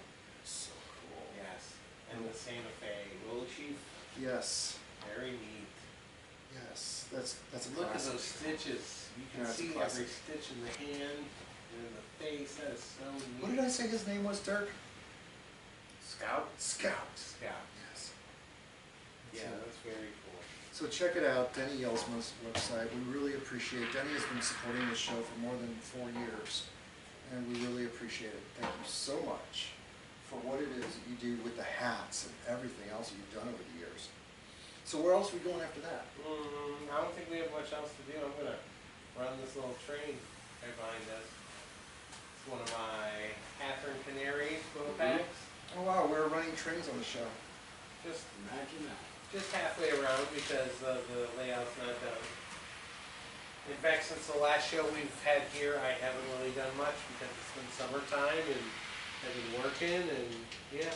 So cool. Yes. And the Santa Fe. Roller Chief. Yes, Very neat. yes, that's a Look at classic. those stitches. You can Yeah, it's a see classic. every stitch in the hand and in the face. That is so neat. What did I say his name was, Dirk? Scout. Scout. Scout. Yes. Yeah, that's very cool. So check it out, Denny Yelsma's website. We really appreciate, Denny has been supporting this show for more than 4 years, and we really appreciate it. Thank you so much for what it is that you do with the hats and everything else that you've done over the years. So where else are we going after that? I don't think we have much else to do. I'm gonna run this little train right behind us. It's one of my Catherine Canary flow packs. Oh wow, we're running trains on the show. Just Imagine that. just halfway around because the layout's not done. In fact, since the last show we've had here, I haven't really done much because it's been summertime and I've been working and yeah.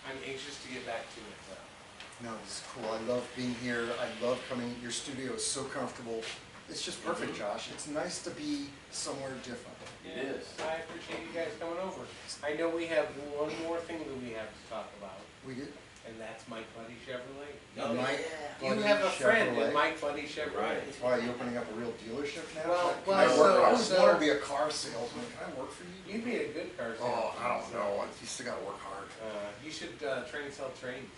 I'm anxious to get back to it though. No, this is cool. I love being here. I love coming. Your studio is so comfortable. It's just perfect, Josh. It's nice to be somewhere different. It is. I appreciate you guys coming over. I know we have one more thing that we have to talk about, We did. and that's Mike Buddy Chevrolet. Oh, Mike yeah. You Buddy have a friend Chevrolet. in Mike Buddy Chevrolet. Right. Why, are you opening up a real dealership now? Well, Can I well, work? I so- always wanted to be a car salesman. Can I work for you? You'd be a good car Oh, salesman. I don't know. You still gotta work hard. You should train sell trains.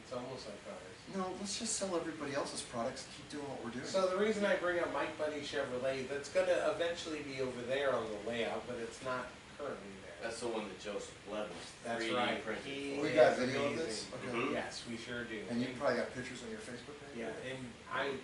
It's almost like cars. No, let's just sell everybody else's products and keep doing what we're doing. So the reason I bring up Mike Buddy Chevrolet, that's gonna eventually be over there on the layout, but it's not currently there. That's the one that Joseph Blevins That's 3D right. printed. He We got is video of amazing. this? Okay. Mhm. Yes, we sure do. And you probably got pictures on your Facebook page? Yeah, and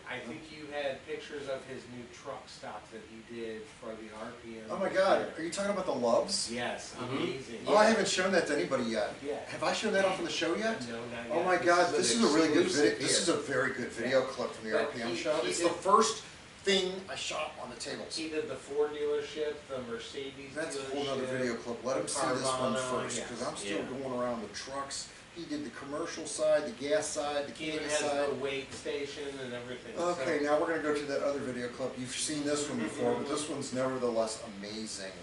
I think you had pictures of his new truck stop that he did for the RPM. Oh my God, are you talking about the Loves? Yes, Mhm. amazing. Oh, I haven't shown that to anybody yet. Yeah. Have I shown that off on the show yet? No, not yet. Oh my God, this is a really good video. exclusive This is here. a very good video clip from the But RPM he- show. he It's did- the first thing I shot on the tables. He did the Ford dealership, the Mercedes That's a dealership. whole nother video clip. Let him see this one Carvana, first, yes. because I'm still Yeah. going around the trucks. He did the commercial side, the gas side, the He even candy has side. the weight station and everything. Okay, So, now we're gonna go to that other video clip. You've seen this one before, but this one's nevertheless amazing.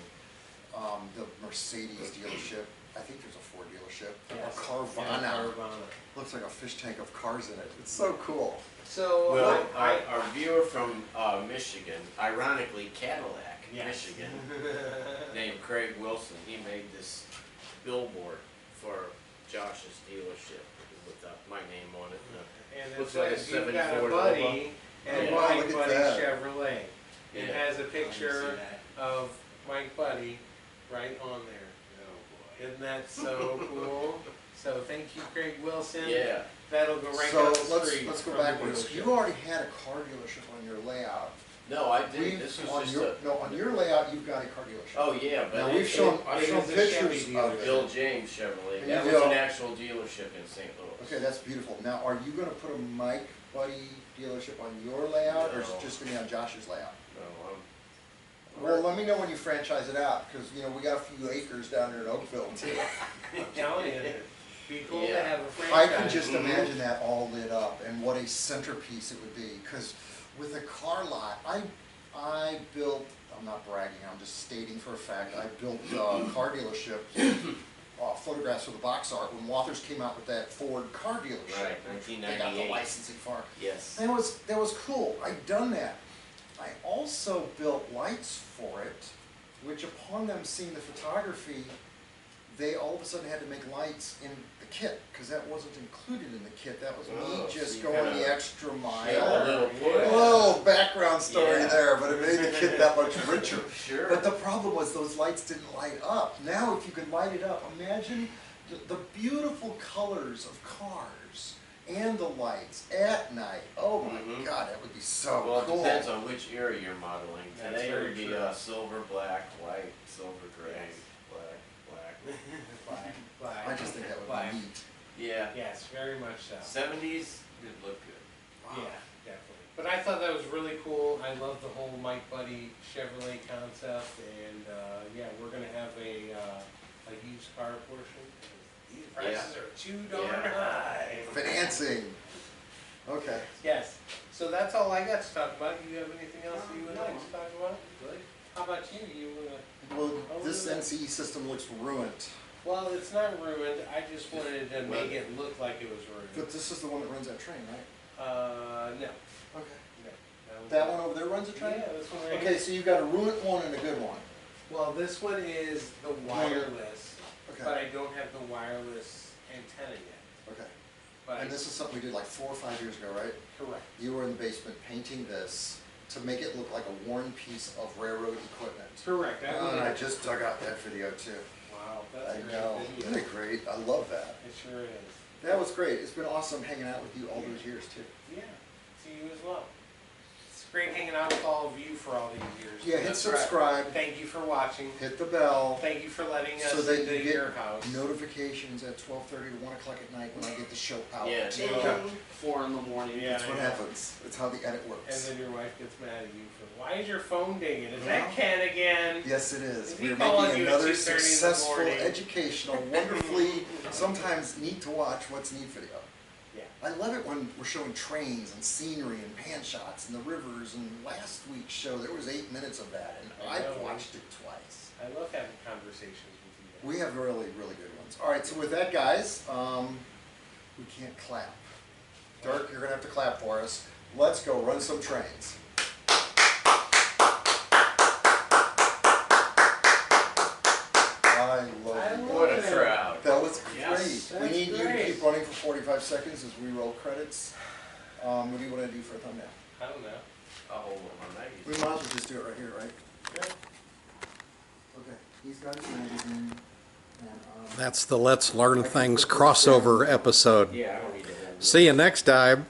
The Mercedes dealership, I think there's a Ford dealership, yes. a Carvana. Yeah, Carvana. Looks like a fish tank of cars in it. It's so cool. So, Well, our viewer from Michigan, ironically Cadillac, Yes. Michigan, named Craig Wilson, he made this billboard for Josh's dealership with my name on it. and it Looks like a says, you've got a 74 buddy at Yeah. Wow, Mike look at Buddy that. Chevrolet. It Yeah. has a I picture didn't see that. of Mike Buddy right on there. Oh, Isn't that so cool? So thank you, Craig Wilson. boy. Yeah. That'll go right So down the let's street. go from the backwards. dealership. You already had a car dealership on your layout. No, I didn't. We've- This was on just your, a, no, on your layout, you've got a car dealership. oh yeah, but Now, it- we've shown, it- I've it shown was a Chevy pictures of dealership. it. Bill James Chevrolet. And That you was go- an actual dealership in St. Louis. Okay, that's beautiful. Now, are you gonna put a Mike Buddy dealership on your layout, or is it No. just gonna be on Josh's layout? No, Well, let me know when you franchise it out, because, you know, we got a few acres down there in Oakville too. I'm telling you, it'd be cool to Yeah. have a I franchise. can just imagine that all lit up, and what a centerpiece it would be, because with a car lot, I built, I'm not bragging, I'm just stating for a fact, I built a car dealership, photographs of the box art, when Walthers came out with that Ford car dealership. Right, They got the 1998. licensing for it. yes. That was cool. I'd done that. I also built lights for it, which upon them seeing the photography, they all of a sudden had to make lights in the kit, because that wasn't included in the kit. That was me Oh, so just you going kinda- the extra mile. Yeah, a little push. Little background story Yeah. there, but it made the kit that much richer. Sure. But the problem was those lights didn't light up. Now if you could light it up, imagine the beautiful colors of cars and the lights at night. Oh my Mhm. God, that would be so Well, it cool. depends on which era you're modeling. That's Today it very would be true. silver, black, white, silver, gray, Yes. black. Black, black, I just think that would black. be neat. Yeah. Yes, very much so. 70s, it looked good. Yeah, definitely. But I thought that was really cool. I love the whole Mike Buddy Chevrolet concept, and yeah, we're gonna have a used car portion. These prices are too darn Yeah. high. Financing. Okay. Yes. So that's all I got to talk about. Do you have anything else that you would like to talk about? How about you? You Well, this NCE system looks ruined. Well, it's not ruined. I just wanted to make it look like it was ruined. But this is the one that runs that train, right? No. Okay. No. Was That one over there runs a train? Yeah, this one right Okay, here. so you've got a ruined one and a good one. Well, this one is the wireless, Okay. but I don't have the wireless antenna yet. Okay. But And this is something we did like 4 or 5 years ago, right? correct. You were in the basement painting this to make it look like a worn piece of railroad equipment. Correct. And I just dug out that video too. Wow, that's I a great know. video. Isn't it great? I love that. It sure is. That was great. It's been awesome hanging out with you all those years too. Yeah. See you as well. It's great hanging out with all of you for all these years. Yeah, hit That's right. subscribe, Thank you for watching. hit the bell, Thank you for letting us so that into you get your house. notifications at 12:30 to 1 o'clock at night when I get the show out. Yeah, Ding. 4 in the morning. Yeah. That's what happens. It's how the edit And works. then your wife gets mad at you for, why is your phone dinging? Is that Well, Ken again? Yes, it is. Is he We're calling making you at another 2:30 in the successful, morning? educational, wonderfully, sometimes neat to watch what's neat video. Yeah. I love it when we're showing trains and scenery and pan shots and the rivers, and last week's show, there was 8 minutes of that, and I know. I've watched it twice. I love having conversations with you guys. We have really, really good ones. All right, so with that, guys, we can't clap. Dirk, you're gonna have to clap for us. Let's go run some trains. I love you. What a crowd. That was Yes. great. We need you to great. keep running for 45 seconds as we roll credits. What do you want to do for a thumbnail? I don't know. I'll hold on my We knife. might as well just do it right here, right? Sure. Okay, he's got his magazine. And, That's the Let's Learn Things crossover episode. Yeah, I don't need to hold it. See you next time.